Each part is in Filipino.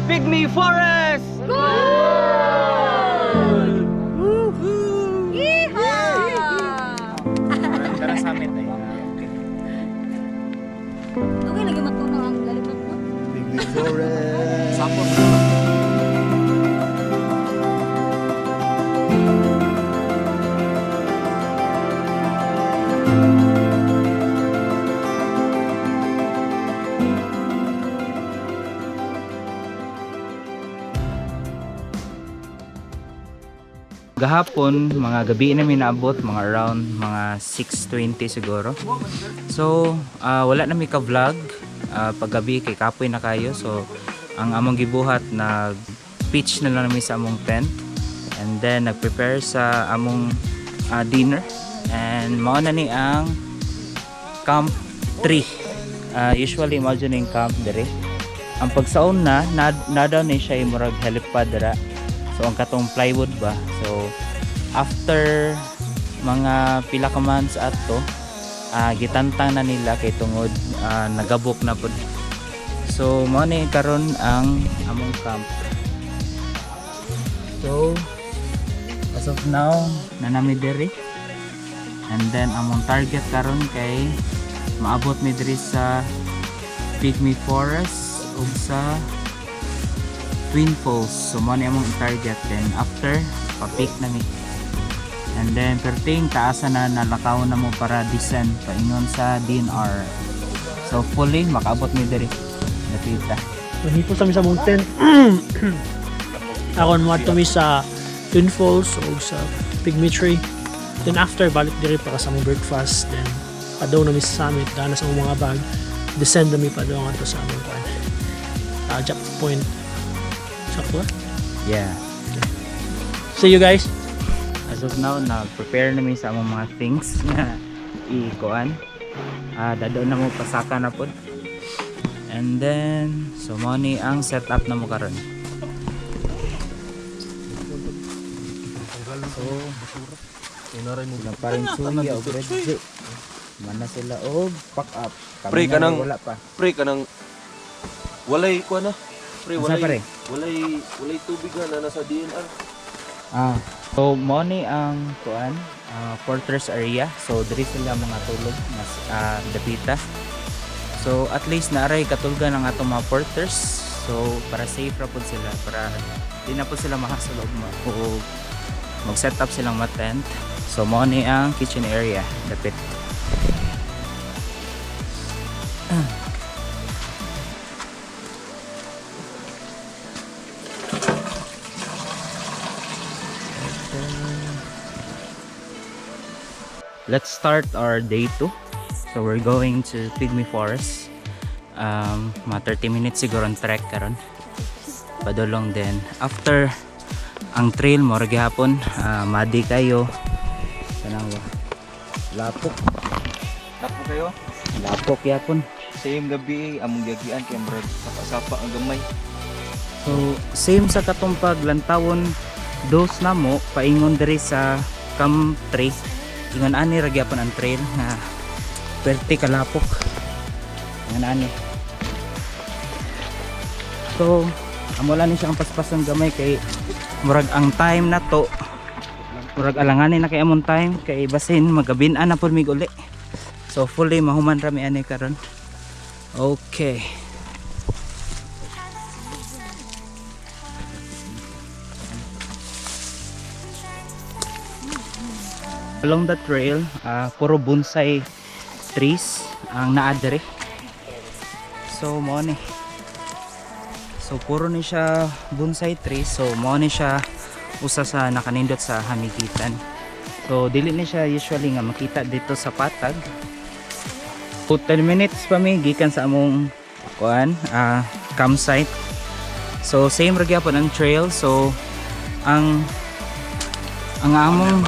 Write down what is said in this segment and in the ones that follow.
Pygmy Forest! Tara summit ay. Okay, lagi matulong ang lalipot mo. Pygmy Forest. Sapot. Gahapon, mga gabi namin naabot, mga around mga 6:20 siguro. So, wala na mi ka-vlog paggabi kay kapoy na kayo. So, ang among gibuhat nag pitch na lang namin sa among tent. And then nag-prepare sa among dinner. And mao na ni ang Camp 3. Usually imagine yung camp dire. Ang pagsaon na daw ni siya yung murag helipad dira. So ang katong plywood ba. So after mga pila ka months ato, gitantang na nila kay tungod nagabok na pud. So mao ni karon ang among camp. So as of now nanami diri. And then among target karon kay maabot mi diri sa Pygmy Forest ug sa Twin Falls. So mo na among target, then after pa-peak na mi. And then perting taasa na nalakaw na mo para descend paingon sa DNR. So fully makaabot mi diri napita. Mahipos kami sa mong tent. Ako naman mi sa Twin Falls o sa Pygmy Tree. Then after balik diri para sa mong breakfast. Then padaw na mi sa summit dana sa mga bag. Descend na mi padaw nga to sa among Jump Point. Sakto? Yeah. See you guys. As of now, nag-prepare na mi sa among mga things na ikuan. Dado na mo pasaka na pod. And then, so mo ni ang setup na mo karon. So, na pa rin suya o gradyo. Mana sila o pack up. Pre, Kami kanang- wala pa. Pre, kanang walay ko na. Pre, Asa pa rin? walay tubig na nasa DNR. So mo ni ang kuan, fortress area. So diri sila mga tulog mas dapita. So at least naaray katulgan ang atong mga porters. So para safe ra pud sila, para di na pud sila makasulog mo o mag-set up silang tent. So mo ni ang kitchen area dapit. Let's start our day 2. So we're going to Pygmy Forest. Mga 30 minutes siguro ang trek karon. Padulong din. After ang trail mo gihapon, madi kayo. Kanang lapok. Tapo kayo. Lapok yapon. Same gabi among gagian kay murag sapa ang gamay. So same sa katumpag lantawon dos na mo paingon diri sa Camp 3. Ingon ani ra gyapon ang trail nga perti kalapok. Ingon ani. So amo lang ni siya ang paspasang gamay kay murag ang time na to. Murag alanganin na kay among time kay basin magabin-an na pud mig uli. So fully mahuman ra mi ani karon. Okay. Along the trail, puro bonsai trees ang naa diri. So mo ni. So puro ni siya bonsai trees. So mo ni siya usa sa nakanindot sa hamigitan. So dili ni siya usually nga makita dito sa patag. 10 minutes pa mi gikan sa among kuan campsite. So same ra gyapon ang trail. So ang among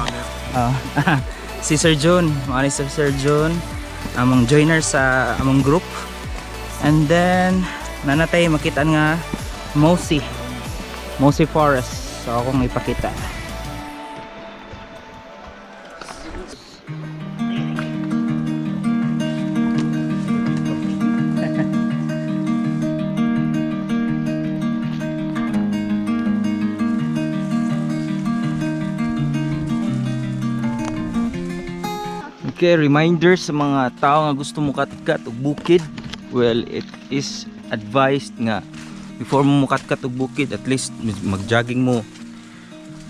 si Sir John, mga si Sir John, among joiner sa among group. And then nanatay makita nga Mosi Forest. So akong ipakita. Okay, reminder sa mga tao nga gusto mo katkat og bukid. Well, it is advised nga before mo katkat og bukid, at least mag-jogging mo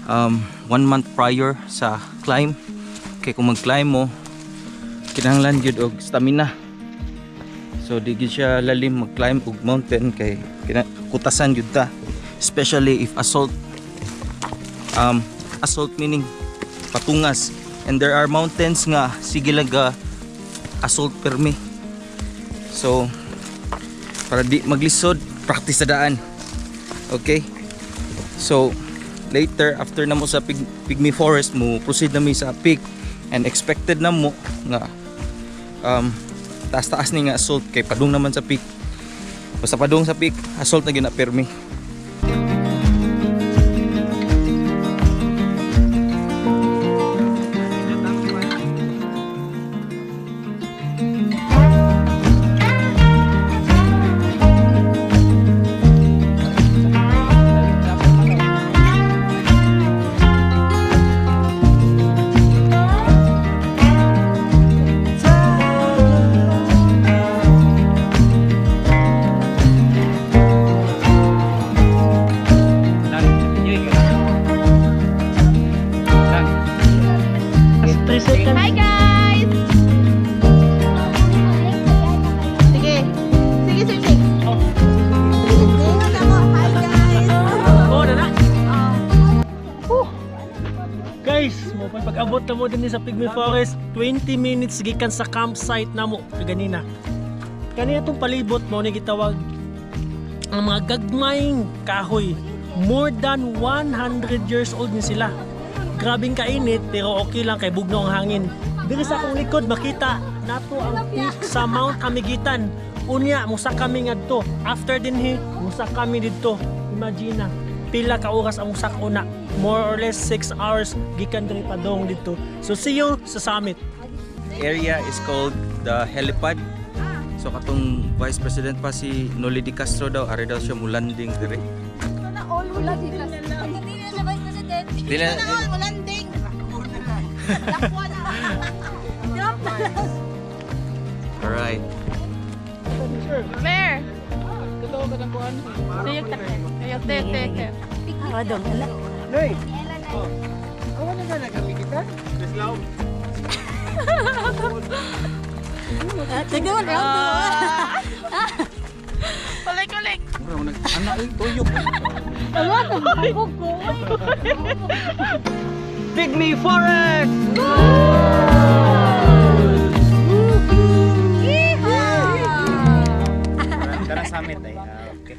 1 month prior sa climb. Kay kung mag-climb mo, kinahanglan gyud og stamina. So di gyud siya lalim mag-climb og mountain kay kutasan gyud ta. Especially if assault meaning patungas, and there are mountains nga sige laga assault permi. So para di maglisod, practice sa daan. Okay, so later after na mo sa Pygmy Forest mo proceed na mi sa peak, and expected na mo nga taas-taas ni nga assault kay padung naman sa peak. Basta padung sa peak, assault na gyud na permi. Hi guys! Sige. Sige, sir, sige. Ingat ako. Hi guys! Oh, na. Guys, mo pag-abot na mo din sa Pygmy Forest, 20 minutes gikan sa campsite na mo ganina. Kanina tong palibot mo ni gitawag ang mga gagmayng kahoy. More than 100 years old ni sila. Grabing kainit pero okay lang kay bugno ang hangin. Diri sa akong likod makita nato ang peak sa Mount Amigitan. Unya musa kami ngadto. After dinhi musa kami didto. Imagine na pila ka oras ang usak una. More or less 6 hours gikan diri padong dito. So see you sa summit. Area is called the helipad. So katong Vice President pa si Noli Di Castro daw, ari daw siya mulanding dire. Sana all wala dito. Pagdating na sa Vice President. Dila Walanding. Lakwa na. Drop na lang. Alright. Where? Tuyok takte. Tuyok. Ah, doon. Hala. Tignan mo, Kulik. Anak tuyok. Pygmy Forest. Tara summit ay. Okay.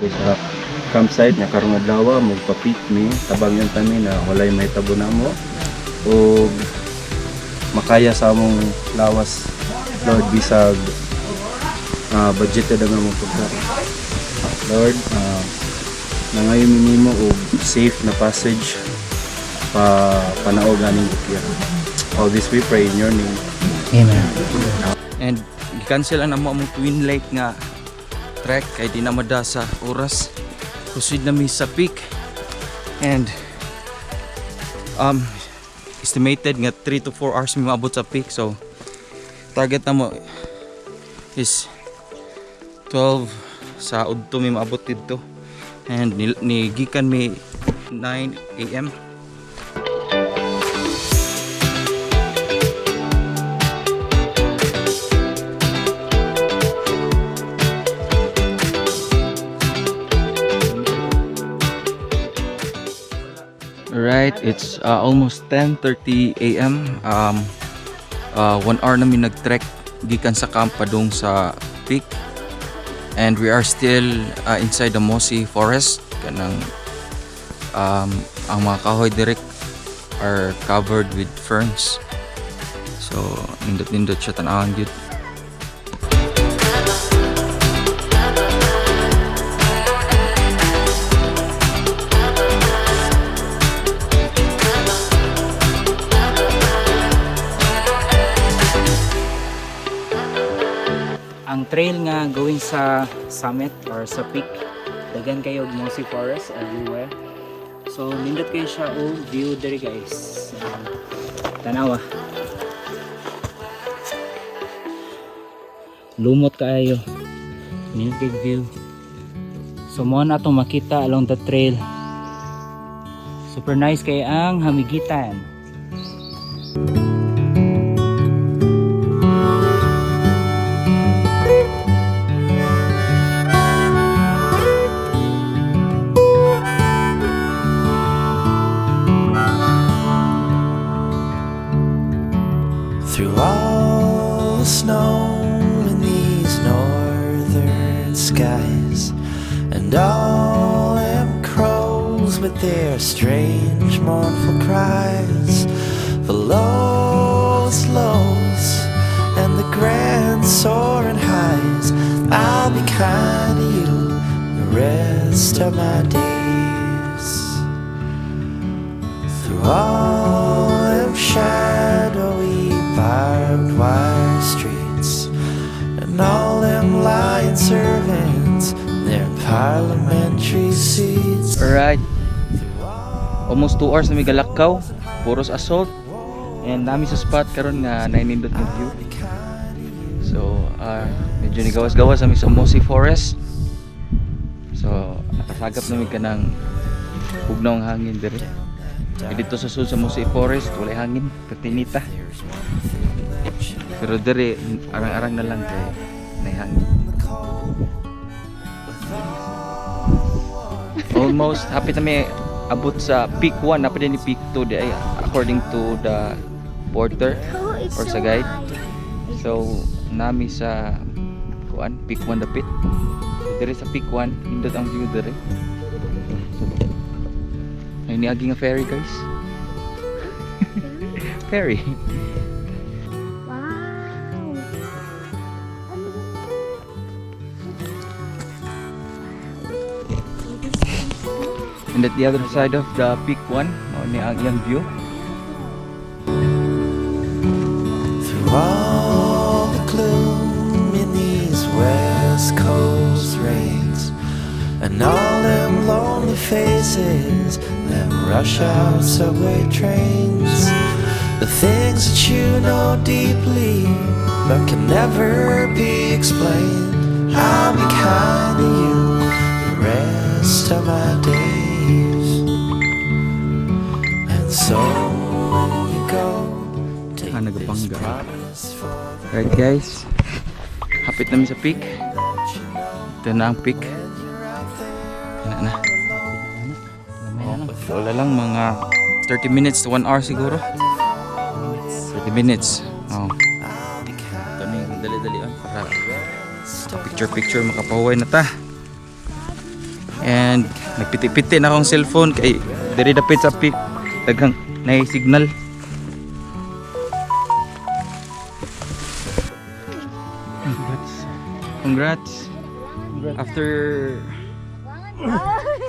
Sa campsite na karong adlaw mo pa-picnic, tabang yung tami na walay may tabo na mo o makaya sa among lawas, Lord, bisag budgeted ang among pagkain. Lord, nangayon minimo og safe na passage panaog aning bukyan. All this we pray in your name. Amen. And i-cancel na mo among Twin Lake nga trek kay di na mada sa oras. Proceed na mi sa peak, and estimated nga 3 to 4 hours mi maabot sa peak. So target na mo is 12 sa udto mi maabot dito. And gikan mi 9 AM. Alright, it's almost 10:30 AM. 1 hour na mi nag-trek gikan sa camp padung sa peak. And we are still inside the mossy forest. Kanang ang mga kahoy direct are covered with ferns. So nindot siya tan-awon gyud. Ang trail nga going sa summit or sa peak, daghan kayo og mossy forest everywhere. So nindot kayo siya og view diri guys. Tanawa. Lumot kaayo. Nindot kay view. So mo na atong makita along the trail. Super nice kay ang hamigitan. Through all the snow in these northern skies, and all them crows with their strange mournful cries, the lowest lows and the grand soaring highs, I'll be kind to you the rest of my days. Through all them shadowy barbed wire streets, and all them lion servants in their parliamentary seats. Alright. Almost 2 hours na mi galakaw, puros assault. And nami sa spot karon nga nainindot ng view. So, medyo nigawas-gawas kami sa mossy forest. So, nakasagap namin ka ng bugnaw ng hangin diri. Dito sa sul sa mossy forest, wala hangin, katinita. Pero diri arang-arang na lang kay may hangin. Almost hapit na may abot sa peak 1, napad ni peak 2 di ay according to the porter or sa guide. So nami sa kuan peak 1 dapit. So diri sa peak 1 hindot ang view diri. Ay niagi nga ferry guys. Ferry. Wow! And at the other side of the peak 1, ni ang iyang view. Through all the gloom in these West Coast rains, and all them lonely faces, them rush hour subway trains, the things that you know deeply but can never be explained, I'll be kind to you the rest of my days. And so when you go, take this nagapangga. promise for Right guys, hapit namin sa peak. Ito na ang peak. Yan na. Wala lang mga 30 minutes to 1 hour siguro. 30 minutes. Oh. Ito na yung dali-dali para picture-picture makapahuway na ta. And nagpiti-piti na akong cellphone kay diri dapit sa peak. Daghang nay signal. Congrats. After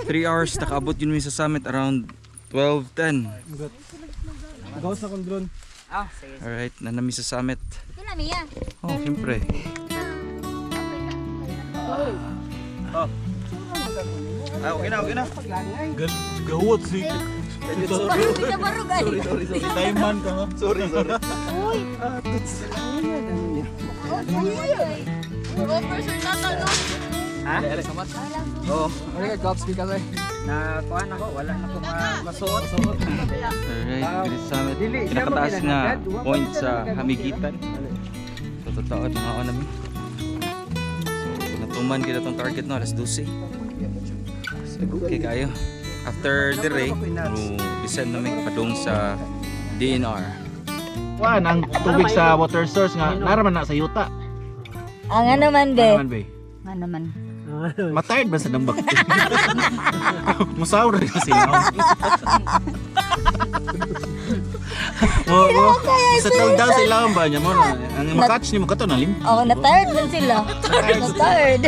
3 hours nakaabot yun sa summit around 12:10. Gawas na kong drone. Ah, sige. Alright, nanami sa summit. Ito na, Mia. Oh, siyempre. Okay na. Gawot si. Barug, kita barug ay. Time man ka ha. Sorry. Uy! Oh, ay. Go for sure natal no. Ha? Oo. Nakuha na ko, wala na ko masuot. Alright, dili sa amin. Pinakataas nga point sa Hamigitan. So, totoo, mga ako namin. So, natuman kita tong target no, alas 12. So, okay kayo. After the race, descend namin padung sa DNR. Kuan ang tubig sa water source nga naraman na sa yuta. Ang ano man, be. Naman be. Ano man. Matired ba sa dambak? Musaw rin sila. Settle down sila ang ba niya mo na. Ang makatch ni mo kato na lim. Ako, na-tired man sila. Na-tired.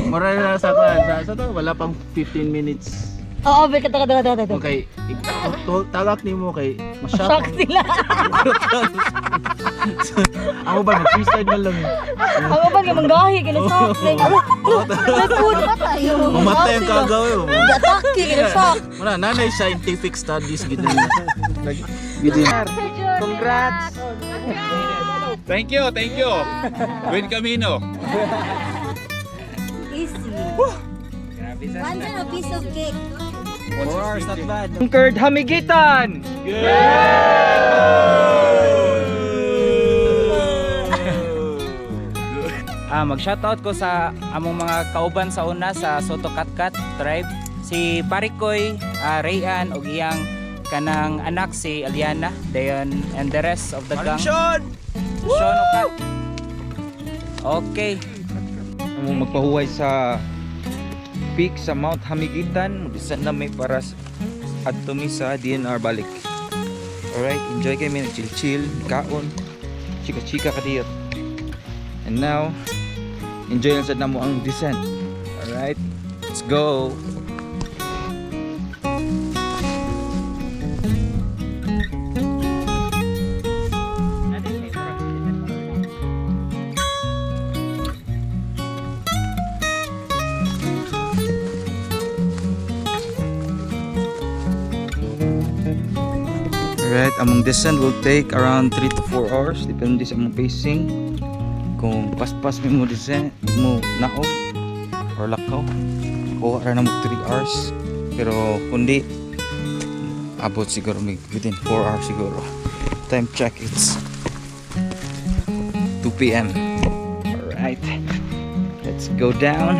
Mura na sa kuan sa to wala pang 15 minutes. Oo, be, kata. Okay, tagak ni mo kay Shock masyak. sila. Ako ba nag-freestyle man lang. Ako ba nga manggahi, kinasok. Nagpun na tayo. Mamatay ang kagawin mo. Gataki, kinasok. Mura nanay scientific studies gid na. Congrats! Thank you. Buen camino. Easy. Grabe sa One a piece of cake. 4 hours, not bad. Conquered Hamigitan! Mag-shoutout ko sa among mga kauban sa una sa Soto Katkat tribe. Si Parikoy, Rayan, ug iyang kanang anak si Aliana, dayon and the rest of the gang. Sean Okat. Okay. Among magpahuway sa peak sa Mount Hamigitan, mag-descend na may para adto mi sa DNR balik. Alright, enjoy kami, chill, kaon, chika-chika kadiyot. And now, enjoy lang sad namo ang descent. Alright, let's go. Alright, among descent will take around 3 to 4 hours depende sa among pacing. Kung paspas mo descent mo naog or lakaw, kuha ra na mo 3 hours. Pero kundi abot siguro within 4 hours siguro. Time check, it's 2 p.m. Alright, let's go down.